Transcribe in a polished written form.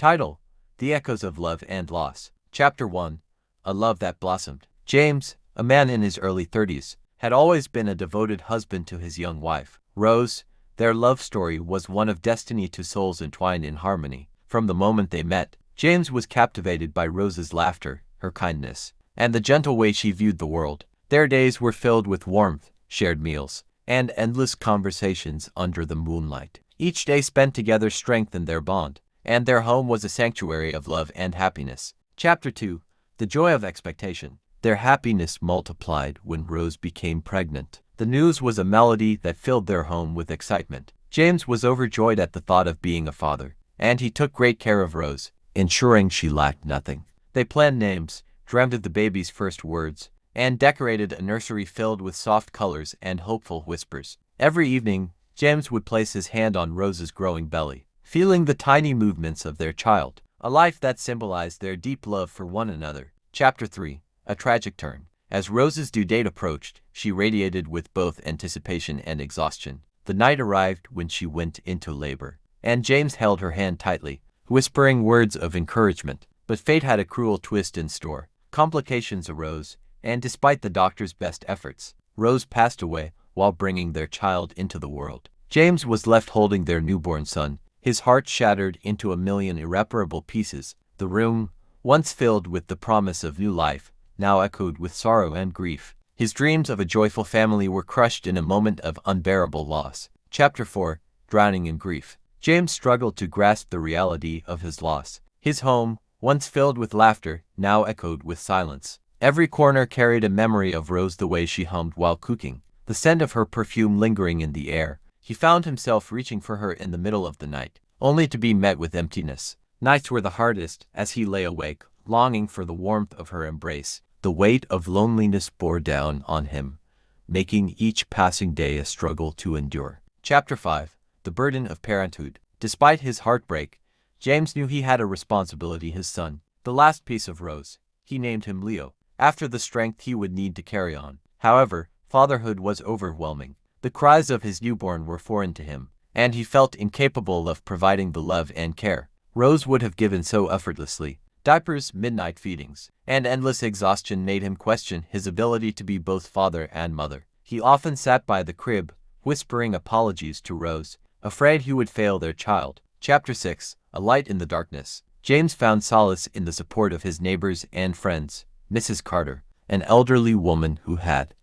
Title: The Echoes of Love and Loss. Chapter 1: A Love That Blossomed. James, a man in his early 30s, had always been a devoted husband to his young wife, Rose. Their love story was one of destiny, two souls entwined in harmony. From the moment they met, James was captivated by Rose's laughter, her kindness, and the gentle way she viewed the world. Their days were filled with warmth, shared meals, and endless conversations under the moonlight. Each day spent together strengthened their bond, and their home was a sanctuary of love and happiness. Chapter 2: The Joy of Expectation. Their happiness multiplied when Rose became pregnant. The news was a melody that filled their home with excitement. James was overjoyed at the thought of being a father, and he took great care of Rose, ensuring she lacked nothing. They planned names, dreamed of the baby's first words, and decorated a nursery filled with soft colors and hopeful whispers. Every evening, James would place his hand on Rose's growing belly, feeling the tiny movements of their child, a life that symbolized their deep love for one another. Chapter 3: A Tragic Turn. As Rose's due date approached, she radiated with both anticipation and exhaustion. The night arrived when she went into labor, and James held her hand tightly, whispering words of encouragement. But fate had a cruel twist in store. Complications arose, and despite the doctor's best efforts, Rose passed away while bringing their child into the world. James was left holding their newborn son, his heart shattered into a million irreparable pieces. The room, once filled with the promise of new life, now echoed with sorrow and grief. His dreams of a joyful family were crushed in a moment of unbearable loss. Chapter 4: Drowning in Grief. James struggled to grasp the reality of his loss. His home, once filled with laughter, now echoed with silence. Every corner carried a memory of Rose, the way she hummed while cooking, the scent of her perfume lingering in the air. He found himself reaching for her in the middle of the night, only to be met with emptiness. Nights were the hardest as he lay awake, longing for the warmth of her embrace. The weight of loneliness bore down on him, making each passing day a struggle to endure. Chapter 5: The Burden of Parenthood. Despite his heartbreak, James knew he had a responsibility: his son, the last piece of Rose. He named him Leo, after the strength he would need to carry on. However, fatherhood was overwhelming. The cries of his newborn were foreign to him, and he felt incapable of providing the love and care Rose would have given so effortlessly. Diapers, midnight feedings, and endless exhaustion made him question his ability to be both father and mother. He often sat by the crib, whispering apologies to Rose, afraid he would fail their child. Chapter 6: A Light in the Darkness. James found solace in the support of his neighbors and friends. Mrs. Carter, an elderly woman who had